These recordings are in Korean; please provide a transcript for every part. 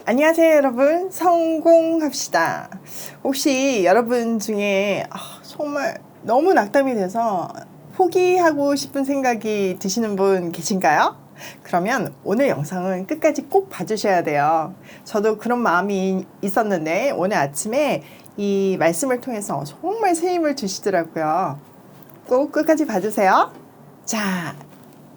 안녕하세요 여러분, 성공합시다. 혹시 여러분 중에 정말 너무 낙담이 돼서 포기하고 싶은 생각이 드시는 분 계신가요? 그러면 오늘 영상은 끝까지 꼭 봐주셔야 돼요. 저도 그런 마음이 있었는데 오늘 아침에 이 말씀을 통해서 정말 새 힘을 주시더라고요. 꼭 끝까지 봐주세요. 자,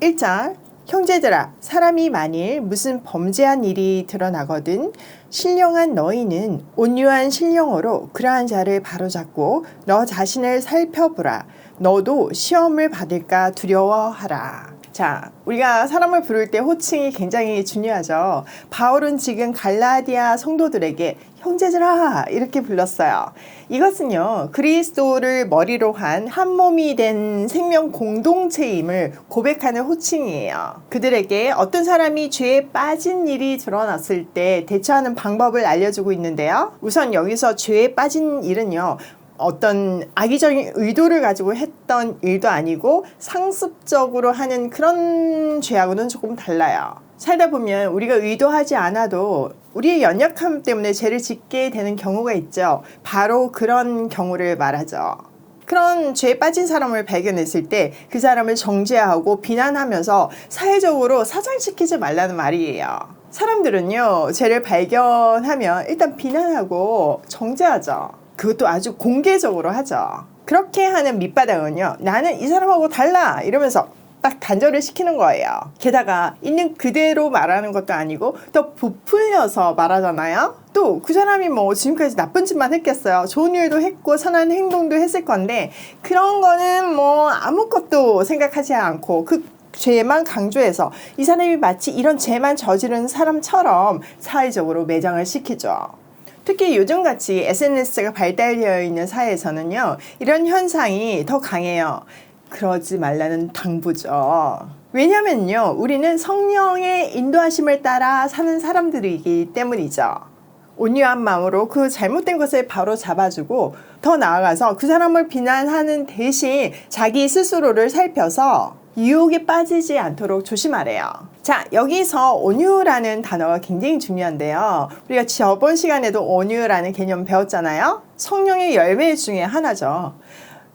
1절. 형제들아, 사람이 만일 무슨 범죄한 일이 드러나거든 신령한 너희는 온유한 신령으로 그러한 자를 바로잡고 너 자신을 살펴보라. 너도 시험을 받을까 두려워하라. 자, 우리가 사람을 부를 때 호칭이 굉장히 중요하죠. 바울은 지금 갈라디아 성도들에게 형제들아 이렇게 불렀어요. 이것은요, 그리스도를 머리로 한 몸이 된 생명 공동체임을 고백하는 호칭이에요. 그들에게 어떤 사람이 죄에 빠진 일이 드러났을 때 대처하는 방법을 알려주고 있는데요. 우선 여기서 죄에 빠진 일은요, 어떤 악의적인 의도를 가지고 했던 일도 아니고 상습적으로 하는 그런 죄하고는 조금 달라요. 살다 보면 우리가 의도하지 않아도 우리의 연약함 때문에 죄를 짓게 되는 경우가 있죠. 바로 그런 경우를 말하죠. 그런 죄에 빠진 사람을 발견했을 때 그 사람을 정죄하고 비난하면서 사회적으로 사장시키지 말라는 말이에요. 사람들은요, 죄를 발견하면 일단 비난하고 정죄하죠. 그것도 아주 공개적으로 하죠. 그렇게 하는 밑바닥은요, 나는 이 사람하고 달라 이러면서 딱 단절을 시키는 거예요. 게다가 있는 그대로 말하는 것도 아니고 더 부풀려서 말하잖아요. 또 그 사람이 뭐 지금까지 나쁜 짓만 했겠어요. 좋은 일도 했고 선한 행동도 했을 건데 그런 거는 뭐 아무것도 생각하지 않고 그 죄만 강조해서 이 사람이 마치 이런 죄만 저지른 사람처럼 사회적으로 매장을 시키죠. 특히 요즘같이 SNS가 발달되어 있는 사회에서는요, 이런 현상이 더 강해요. 그러지 말라는 당부죠. 왜냐면요, 우리는 성령의 인도하심을 따라 사는 사람들이기 때문이죠. 온유한 마음으로 그 잘못된 것을 바로 잡아주고 더 나아가서 그 사람을 비난하는 대신 자기 스스로를 살펴서 유혹에 빠지지 않도록 조심하래요. 자, 여기서 온유라는 단어가 굉장히 중요한데요. 우리가 저번 시간에도 온유라는 개념 배웠잖아요. 성령의 열매 중에 하나죠.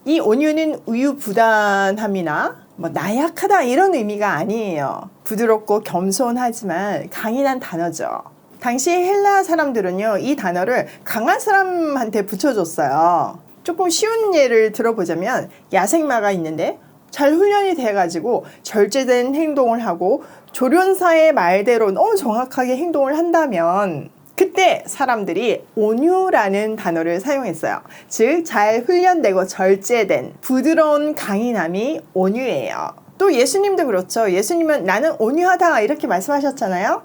이 온유는 우유부단함이나 나약하다 이런 의미가 아니에요. 부드럽고 겸손하지만 강인한 단어죠. 당시 헬라 사람들은요, 이 단어를 강한 사람한테 붙여줬어요. 조금 쉬운 예를 들어보자면 야생마가 있는데 잘 훈련이 돼가지고 절제된 행동을 하고 조련사의 말대로 너무 정확하게 행동을 한다면 그때 사람들이 온유라는 단어를 사용했어요. 즉, 잘 훈련되고 절제된 부드러운 강인함이 온유예요. 또 예수님도 그렇죠. 예수님은 나는 온유하다 이렇게 말씀하셨잖아요.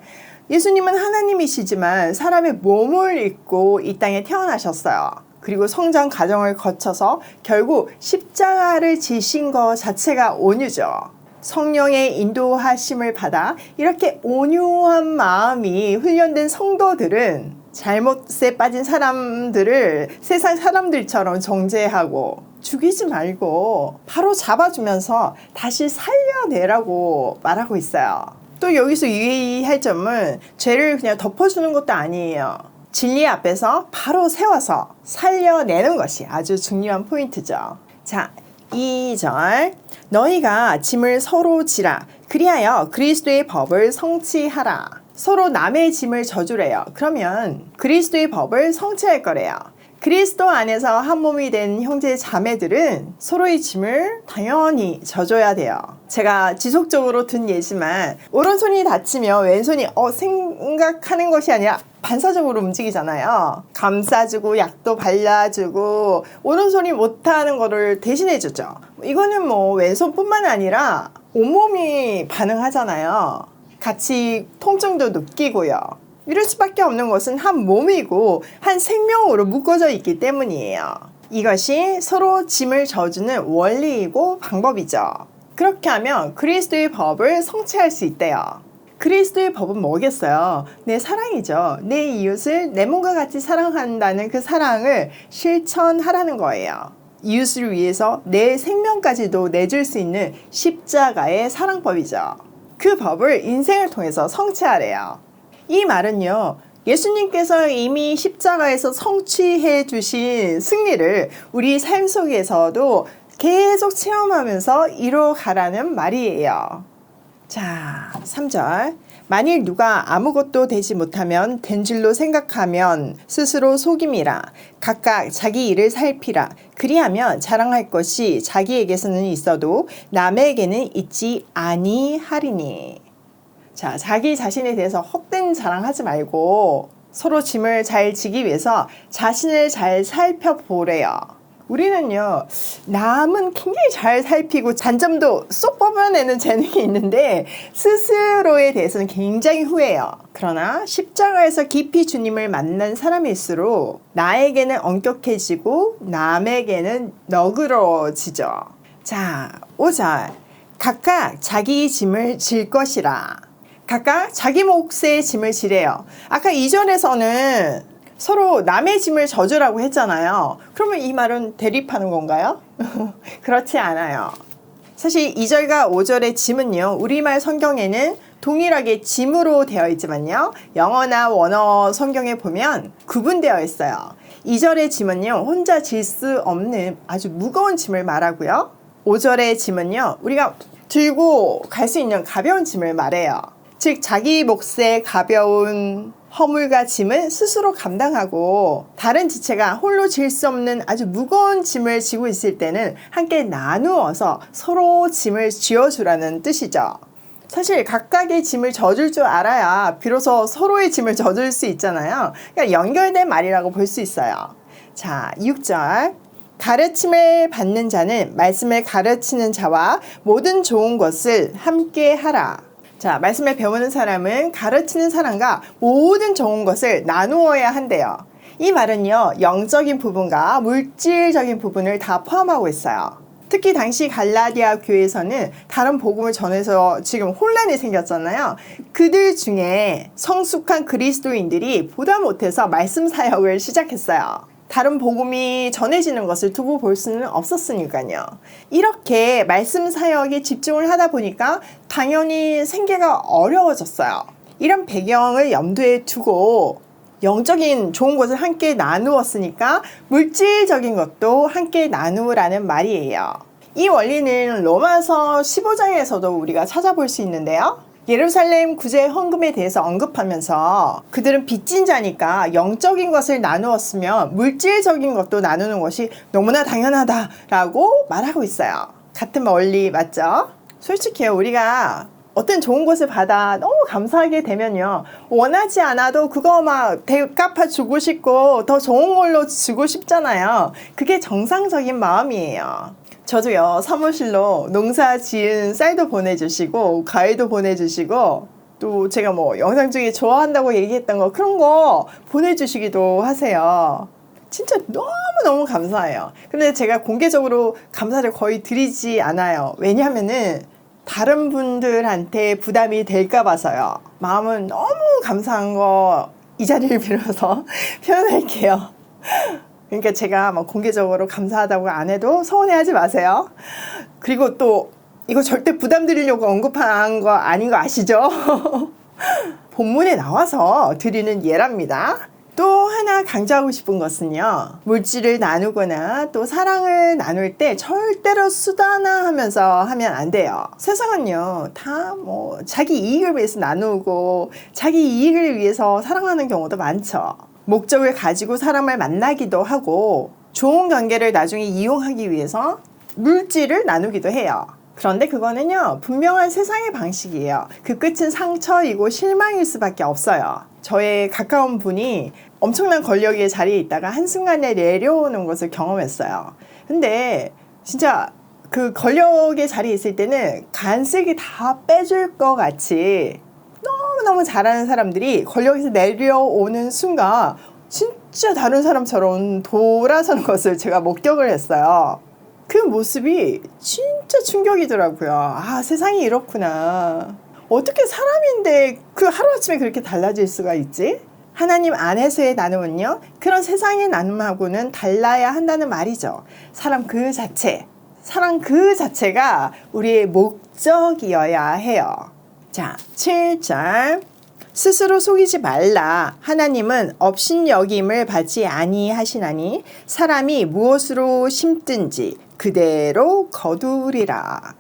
예수님은 하나님이시지만 사람의 몸을 입고 이 땅에 태어나셨어요. 그리고 성장 과정을 거쳐서 결국 십자가를 지신 것 자체가 온유죠. 성령의 인도하심을 받아 이렇게 온유한 마음이 훈련된 성도들은 잘못에 빠진 사람들을 세상 사람들처럼 정죄하고 죽이지 말고 바로 잡아주면서 다시 살려내라고 말하고 있어요. 또 여기서 유의할 점은 죄를 그냥 덮어주는 것도 아니에요. 진리 앞에서 바로 세워서 살려내는 것이 아주 중요한 포인트죠. 자, 2절. 너희가 짐을 서로 지라. 그리하여 그리스도의 법을 성취하라. 서로 남의 짐을 져주래요. 그러면 그리스도의 법을 성취할 거래요. 그리스도 안에서 한 몸이 된 형제 자매들은 서로의 짐을 당연히 져줘야 돼요. 제가 지속적으로 든 예지만 오른손이 다치면 왼손이 생각하는 것이 아니라 반사적으로 움직이잖아요. 감싸주고 약도 발라주고 오른손이 못하는 거를 대신해주죠. 이거는 왼손뿐만 아니라 온몸이 반응하잖아요. 같이 통증도 느끼고요. 이럴 수밖에 없는 것은 한 몸이고 한 생명으로 묶어져 있기 때문이에요. 이것이 서로 짐을 져주는 원리이고 방법이죠. 그렇게 하면 그리스도의 법을 성취할 수 있대요. 그리스도의 법은 뭐겠어요? 내 사랑이죠. 내 이웃을 내 몸과 같이 사랑한다는 그 사랑을 실천하라는 거예요. 이웃을 위해서 내 생명까지도 내줄 수 있는 십자가의 사랑법이죠. 그 법을 인생을 통해서 성취하래요. 이 말은요, 예수님께서 이미 십자가에서 성취해 주신 승리를 우리 삶 속에서도 계속 체험하면서 이뤄가라는 말이에요. 자, 3절. 만일 누가 아무것도 되지 못하면 된 줄로 생각하면 스스로 속임이라. 각각 자기 일을 살피라. 그리하면 자랑할 것이 자기에게서는 있어도 남에게는 있지 아니하리니. 자, 자기 자신에 대해서 헛된 자랑하지 말고 서로 짐을 잘 지기 위해서 자신을 잘 살펴보래요. 우리는요, 남은 굉장히 잘 살피고 단점도 쏙 뽑아내는 재능이 있는데 스스로에 대해서는 굉장히 후해요. 그러나 십자가에서 깊이 주님을 만난 사람일수록 나에게는 엄격해지고 남에게는 너그러워지죠. 자, 5절. 각각 자기 짐을 질 것이라. 각각 자기 몫의 짐을 지래요. 아까 2절에서는 서로 남의 짐을 져주라고 했잖아요. 그러면 이 말은 대립하는 건가요? 그렇지 않아요. 사실 2절과 5절의 짐은요, 우리말 성경에는 동일하게 짐으로 되어 있지만요, 영어나 원어 성경에 보면 구분되어 있어요. 2절의 짐은요, 혼자 질 수 없는 아주 무거운 짐을 말하고요, 5절의 짐은요, 우리가 들고 갈 수 있는 가벼운 짐을 말해요. 즉 자기 몫의 가벼운 허물과 짐은 스스로 감당하고 다른 지체가 홀로 질 수 없는 아주 무거운 짐을 지고 있을 때는 함께 나누어서 서로 짐을 지어주라는 뜻이죠. 사실 각각의 짐을 져줄 줄 알아야 비로소 서로의 짐을 져줄 수 있잖아요. 그러니까 연결된 말이라고 볼 수 있어요. 자, 6절. 가르침을 받는 자는 말씀을 가르치는 자와 모든 좋은 것을 함께 하라. 자, 말씀을 배우는 사람은 가르치는 사람과 모든 좋은 것을 나누어야 한대요. 이 말은요, 영적인 부분과 물질적인 부분을 다 포함하고 있어요. 특히 당시 갈라디아 교회에서는 다른 복음을 전해서 지금 혼란이 생겼잖아요. 그들 중에 성숙한 그리스도인들이 보다 못해서 말씀 사역을 시작했어요. 다른 복음이 전해지는 것을 두고 볼 수는 없었으니까요. 이렇게 말씀 사역에 집중을 하다 보니까 당연히 생계가 어려워졌어요. 이런 배경을 염두에 두고 영적인 좋은 것을 함께 나누었으니까 물질적인 것도 함께 나누라는 말이에요. 이 원리는 로마서 15장에서도 우리가 찾아볼 수 있는데요. 예루살렘 구제 헌금에 대해서 언급하면서 그들은 빚진 자니까 영적인 것을 나누었으면 물질적인 것도 나누는 것이 너무나 당연하다라고 말하고 있어요. 같은 원리 맞죠? 솔직히 우리가 어떤 좋은 것을 받아 너무 감사하게 되면요, 원하지 않아도 그거 막 갚아 주고 싶고 더 좋은 걸로 주고 싶잖아요. 그게 정상적인 마음이에요. 저도요, 사무실로 농사 지은 쌀도 보내주시고 과일도 보내주시고 또 제가 뭐 영상 중에 좋아한다고 얘기했던 거 그런 거 보내주시기도 하세요. 진짜 너무너무 감사해요. 근데 제가 공개적으로 감사를 거의 드리지 않아요. 왜냐하면은 다른 분들한테 부담이 될까 봐서요. 마음은 너무 감사한 거 이 자리를 빌어서 표현할게요. 그러니까 제가 막 공개적으로 감사하다고 안 해도 서운해하지 마세요. 그리고 또 이거 절대 부담 드리려고 언급한 거 아닌 거 아시죠? 본문에 나와서 드리는 예랍니다. 또 하나 강조하고 싶은 것은요, 물질을 나누거나 또 사랑을 나눌 때 절대로 수단화하면서 하면 안 돼요. 세상은요, 다 뭐 자기 이익을 위해서 나누고 자기 이익을 위해서 사랑하는 경우도 많죠. 목적을 가지고 사람을 만나기도 하고 좋은 관계를 나중에 이용하기 위해서 물질을 나누기도 해요. 그런데 그거는요, 분명한 세상의 방식이에요. 그 끝은 상처이고 실망일 수밖에 없어요. 저의 가까운 분이 엄청난 권력의 자리에 있다가 한순간에 내려오는 것을 경험했어요. 근데 진짜 그 권력의 자리에 있을 때는 간색이 다 빼줄 것 같이 너무너무 잘하는 사람들이 권력에서 내려오는 순간 진짜 다른 사람처럼 돌아서는 것을 제가 목격을 했어요. 그 모습이 진짜 충격이더라고요. 아, 세상이 이렇구나. 어떻게 사람인데 그 하루아침에 그렇게 달라질 수가 있지? 하나님 안에서의 나눔은요, 그런 세상의 나눔하고는 달라야 한다는 말이죠. 사랑 그 자체가 우리의 목적이어야 해요. 자, 7절. 스스로 속이지 말라. 하나님은 업신여김을 받지 아니하시나니 사람이 무엇으로 심든지 그대로 거두리라.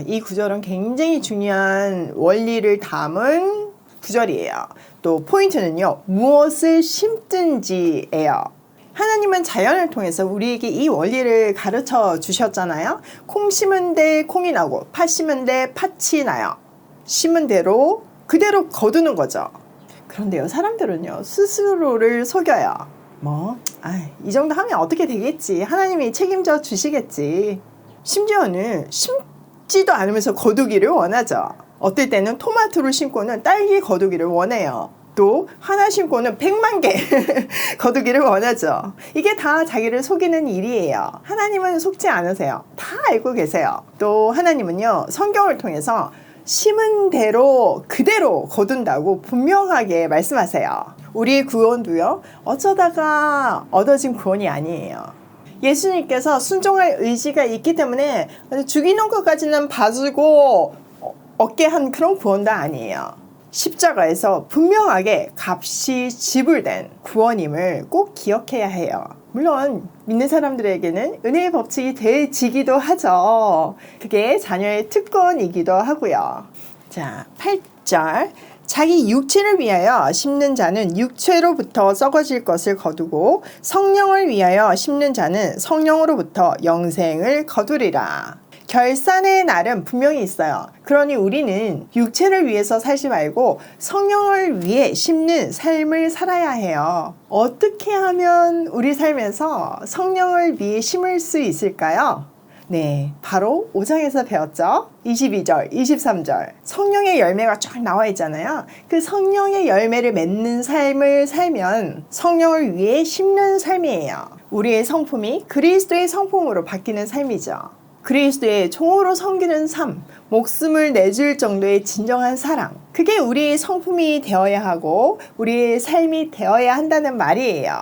이 구절은 굉장히 중요한 원리를 담은 구절이에요. 또 포인트는요, 무엇을 심든지예요. 하나님은 자연을 통해서 우리에게 이 원리를 가르쳐 주셨잖아요. 콩 심은 데 콩이 나고 팥 심은 데 팥이 나요. 심은 대로 그대로 거두는 거죠. 그런데요, 사람들은요, 스스로를 속여요. 이 정도 하면 어떻게 되겠지. 하나님이 책임져 주시겠지. 심지어는 심지도 않으면서 거두기를 원하죠. 어떨 때는 토마토를 심고는 딸기 거두기를 원해요. 또 하나 심고는 100만 개 거두기를 원하죠. 이게 다 자기를 속이는 일이에요. 하나님은 속지 않으세요. 다 알고 계세요. 또 하나님은요, 성경을 통해서 심은 대로 그대로 거둔다고 분명하게 말씀하세요. 우리의 구원도요, 어쩌다가 얻어진 구원이 아니에요. 예수님께서 순종할 의지가 있기 때문에 죽이는 것까지는 봐주고 얻게 한 그런 구원도 아니에요. 십자가에서 분명하게 값이 지불된 구원임을 꼭 기억해야 해요. 물론 믿는 사람들에게는 은혜의 법칙이 되지기도 하죠. 그게 자녀의 특권이기도 하고요. 자, 8절. 자기 육체를 위하여 심는 자는 육체로부터 썩어질 것을 거두고 성령을 위하여 심는 자는 성령으로부터 영생을 거두리라. 결산의 날은 분명히 있어요. 그러니 우리는 육체를 위해서 살지 말고 성령을 위해 심는 삶을 살아야 해요. 어떻게 하면 우리 삶에서 성령을 위해 심을 수 있을까요? 네, 바로 5장에서 배웠죠. 22절, 23절. 성령의 열매가 쫙 나와 있잖아요. 그 성령의 열매를 맺는 삶을 살면 성령을 위해 심는 삶이에요. 우리의 성품이 그리스도의 성품으로 바뀌는 삶이죠. 그리스도의 종으로 섬기는 삶, 목숨을 내줄 정도의 진정한 사랑. 그게 우리의 성품이 되어야 하고 우리의 삶이 되어야 한다는 말이에요.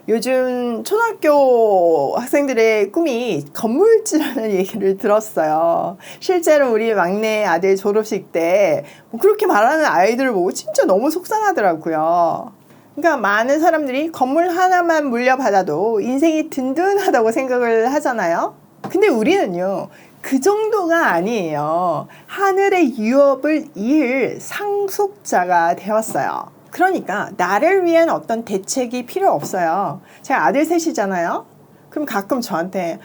요즘 초등학교 학생들의 꿈이 건물주라는 얘기를 들었어요. 실제로 우리 막내 아들 졸업식 때 그렇게 말하는 아이들을 보고 진짜 너무 속상하더라고요. 그러니까 많은 사람들이 건물 하나만 물려받아도 인생이 든든하다고 생각을 하잖아요. 근데 우리는요, 그 정도가 아니에요. 하늘의 유업을 이을 상속자가 되었어요. 그러니까 나를 위한 어떤 대책이 필요 없어요. 제가 아들 셋이잖아요. 그럼 가끔 저한테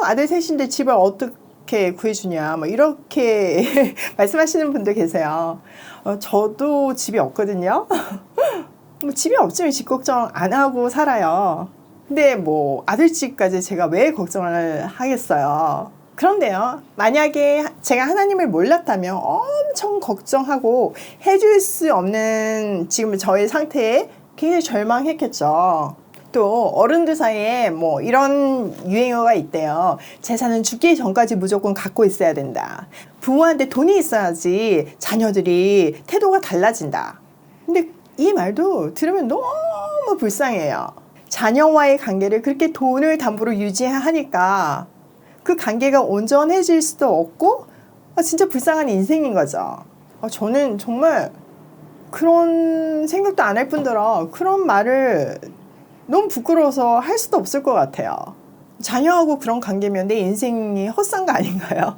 아들 셋인데 집을 어떻게 구해주냐 이렇게 말씀하시는 분도 계세요. 저도 집이 없거든요. 집이 없으면 집 걱정 안 하고 살아요. 근데 아들 집까지 제가 왜 걱정을 하겠어요. 그런데요, 만약에 제가 하나님을 몰랐다면 엄청 걱정하고 해줄 수 없는 지금 저의 상태에 굉장히 절망했겠죠. 또 어른들 사이에 이런 유행어가 있대요. 재산은 죽기 전까지 무조건 갖고 있어야 된다. 부모한테 돈이 있어야지 자녀들이 태도가 달라진다. 근데 이 말도 들으면 너무 불쌍해요. 자녀와의 관계를 그렇게 돈을 담보로 유지하니까 그 관계가 온전해질 수도 없고 진짜 불쌍한 인생인 거죠. 저는 정말 그런 생각도 안 할 뿐더러 그런 말을 너무 부끄러워서 할 수도 없을 것 같아요. 자녀하고 그런 관계면 내 인생이 헛산 거 아닌가요?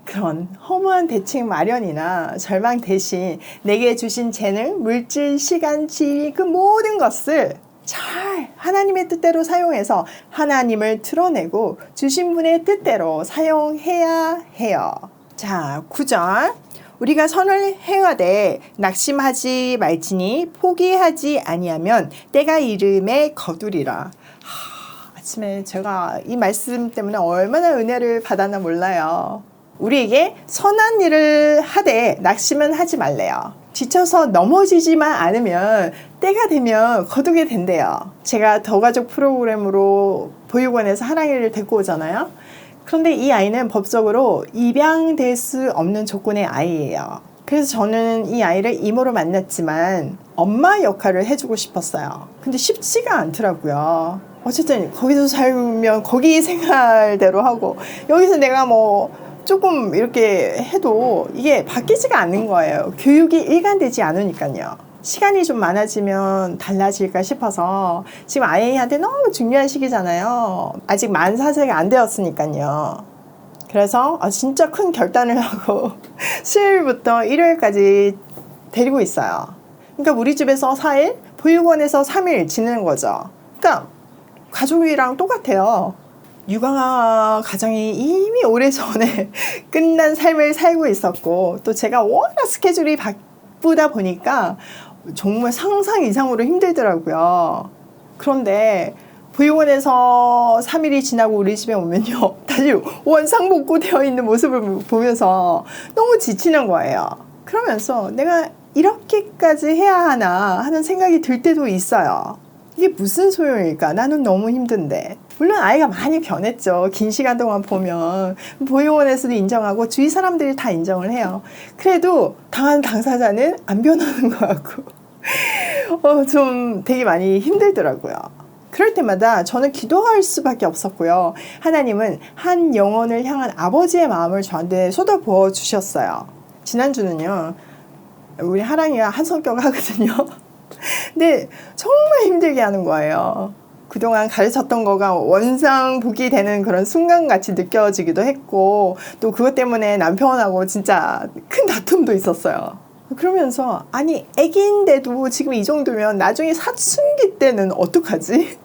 그런 허무한 대책 마련이나 절망 대신 내게 주신 재능, 물질, 시간, 지위 그 모든 것을 잘 하나님의 뜻대로 사용해서 하나님을 드러내고 주신 분의 뜻대로 사용해야 해요. 자, 9절. 우리가 선을 행하되 낙심하지 말지니 포기하지 아니하면 때가 이름에 거두리라. 아침에 제가 이 말씀 때문에 얼마나 은혜를 받았나 몰라요. 우리에게 선한 일을 하되 낙심은 하지 말래요. 지쳐서 넘어지지만 않으면 때가 되면 거두게 된대요. 제가 더가족 프로그램으로 보육원에서 하랑이를 데리고 오잖아요. 그런데 이 아이는 법적으로 입양될 수 없는 조건의 아이예요. 그래서 저는 이 아이를 이모로 만났지만 엄마 역할을 해주고 싶었어요. 근데 쉽지가 않더라고요. 어쨌든 거기서 살면 거기 생활대로 하고 여기서 내가 조금 이렇게 해도 이게 바뀌지가 않는 거예요. 교육이 일관되지 않으니까요. 시간이 좀 많아지면 달라질까 싶어서 지금 아이한테 너무 중요한 시기잖아요. 아직 만 4세가 안 되었으니까요. 그래서 진짜 큰 결단을 하고 수요일부터 일요일까지 데리고 있어요. 그러니까 우리 집에서 4일, 보육원에서 3일 지내는 거죠. 그러니까 가족이랑 똑같아요. 육아 가정이 이미 오래전에 끝난 삶을 살고 있었고, 또 제가 워낙 스케줄이 바쁘다 보니까 정말 상상 이상으로 힘들더라고요. 그런데 보육원에서 3일이 지나고 우리 집에 오면요, 다시 원상복구되어 있는 모습을 보면서 너무 지치는 거예요. 그러면서 내가 이렇게까지 해야 하나 하는 생각이 들 때도 있어요. 이게 무슨 소용일까? 나는 너무 힘든데. 물론 아이가 많이 변했죠. 긴 시간 동안 보면 보육원에서도 인정하고 주위 사람들이 다 인정을 해요. 그래도 당한 당사자는 안 변하는 것 같고 좀 되게 많이 힘들더라고요. 그럴 때마다 저는 기도할 수밖에 없었고요. 하나님은 한 영혼을 향한 아버지의 마음을 저한테 쏟아부어 주셨어요. 지난주는요, 우리 하랑이가 한 성격 하거든요. 근데 정말 힘들게 하는 거예요. 그동안 가르쳤던 거가 원상복귀 되는 그런 순간같이 느껴지기도 했고, 또 그것 때문에 남편하고 진짜 큰 다툼도 있었어요. 그러면서 아니 애기인데도 지금 이 정도면 나중에 사춘기 때는 어떡하지?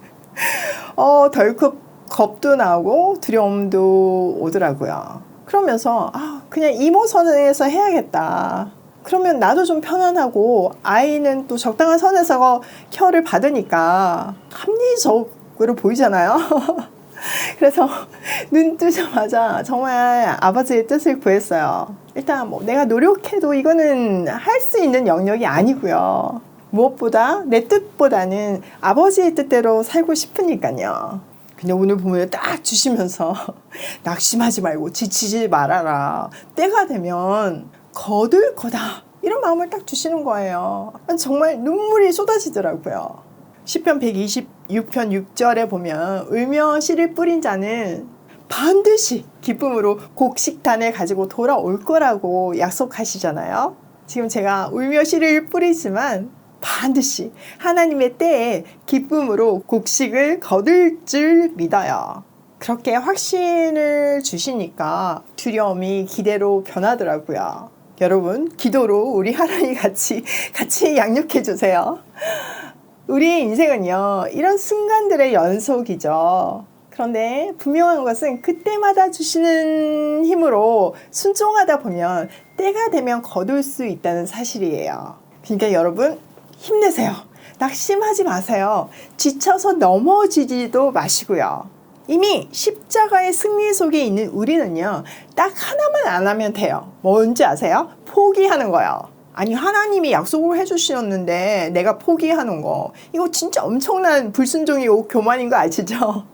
덜컥 겁도 나고 두려움도 오더라고요. 그러면서 그냥 이모 선에서 해야겠다. 그러면 나도 좀 편안하고 아이는 또 적당한 선에서 케어를 받으니까 합리적으로 보이잖아요. 그래서 눈 뜨자마자 정말 아버지의 뜻을 구했어요. 일단 뭐 내가 노력해도 이거는 할 수 있는 영역이 아니고요. 무엇보다 내 뜻보다는 아버지의 뜻대로 살고 싶으니까요. 근데 오늘 보면 딱 주시면서 낙심하지 말고 지치지 말아라. 때가 되면 거둘 거다. 이런 마음을 딱 주시는 거예요. 정말 눈물이 쏟아지더라고요. 시편 126편 6절에 보면 울며 씨를 뿌린 자는 반드시 기쁨으로 곡식단을 가지고 돌아올 거라고 약속하시잖아요. 지금 제가 울며 씨를 뿌리지만 반드시 하나님의 때에 기쁨으로 곡식을 거둘 줄 믿어요. 그렇게 확신을 주시니까 두려움이 기대로 변하더라고요. 여러분, 기도로 우리 하나님 같이 양육해 주세요. 우리의 인생은요, 이런 순간들의 연속이죠. 그런데 분명한 것은 그때마다 주시는 힘으로 순종하다 보면 때가 되면 거둘 수 있다는 사실이에요. 그러니까 여러분, 힘내세요. 낙심하지 마세요. 지쳐서 넘어지지도 마시고요. 이미 십자가의 승리 속에 있는 우리는요, 딱 하나만 안 하면 돼요. 뭔지 아세요? 포기하는 거예요. 아니, 하나님이 약속을 해주셨는데 내가 포기하는 거, 이거 진짜 엄청난 불순종이고 교만인 거 아시죠?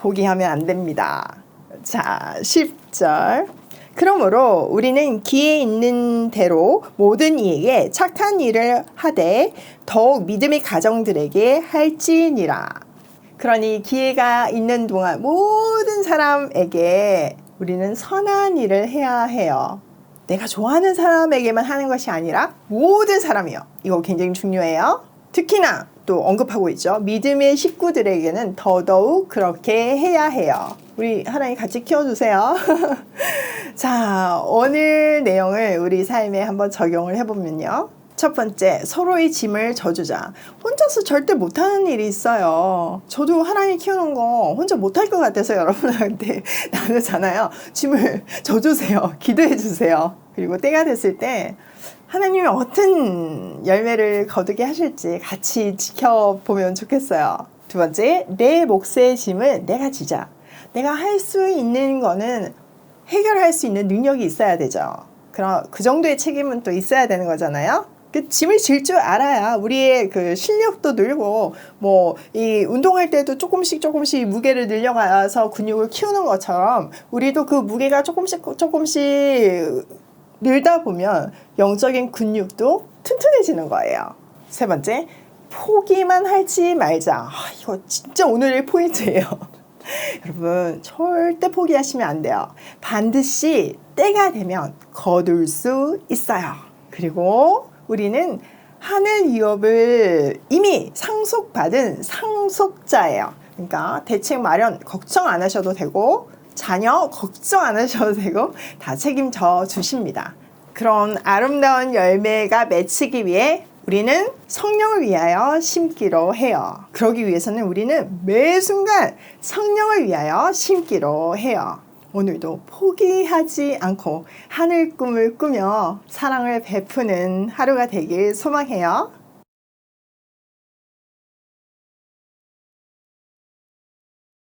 포기하면 안 됩니다. 자, 10절. 그러므로 우리는 기회 있는 대로 모든 이에게 착한 일을 하되 더욱 믿음의 가정들에게 할지니라. 그러니 기회가 있는 동안 모든 사람에게 우리는 선한 일을 해야 해요. 내가 좋아하는 사람에게만 하는 것이 아니라 모든 사람이요. 이거 굉장히 중요해요. 특히나 또 언급하고 있죠. 믿음의 식구들에게는 더더욱 그렇게 해야 해요. 우리 하나님 같이 키워주세요. 자, 오늘 내용을 우리 삶에 한번 적용을 해보면요. 첫 번째, 서로의 짐을 져주자. 혼자서 절대 못하는 일이 있어요. 저도 하나님 키우는 거 혼자 못할 것 같아서 여러분한테 나누잖아요. 짐을 져주세요. 기도해주세요. 그리고 때가 됐을 때 하나님이 어떤 열매를 거두게 하실지 같이 지켜보면 좋겠어요. 두 번째, 내 몫의 짐을 내가 지자. 내가 할 수 있는 거는 해결할 수 있는 능력이 있어야 되죠. 그럼 그 정도의 책임은 또 있어야 되는 거잖아요. 그 짐을 질 줄 알아야 우리의 그 실력도 늘고, 뭐 이 운동할 때도 조금씩 무게를 늘려가서 근육을 키우는 것처럼 우리도 그 무게가 조금씩 늘다 보면 영적인 근육도 튼튼해지는 거예요. 세 번째, 포기만 하지 말자. 이거 진짜 오늘의 포인트예요. 여러분 절대 포기하시면 안 돼요. 반드시 때가 되면 거둘 수 있어요. 그리고 우리는 하늘 유업을 이미 상속받은 상속자예요. 그러니까 대책 마련 걱정 안 하셔도 되고 자녀 걱정 안 하셔도 되고 다 책임져 주십니다. 그런 아름다운 열매가 맺히기 위해 우리는 성령을 위하여 심기로 해요. 그러기 위해서는 우리는 매 순간 성령을 위하여 심기로 해요. 오늘도 포기하지 않고 하늘 꿈을 꾸며 사랑을 베푸는 하루가 되길 소망해요.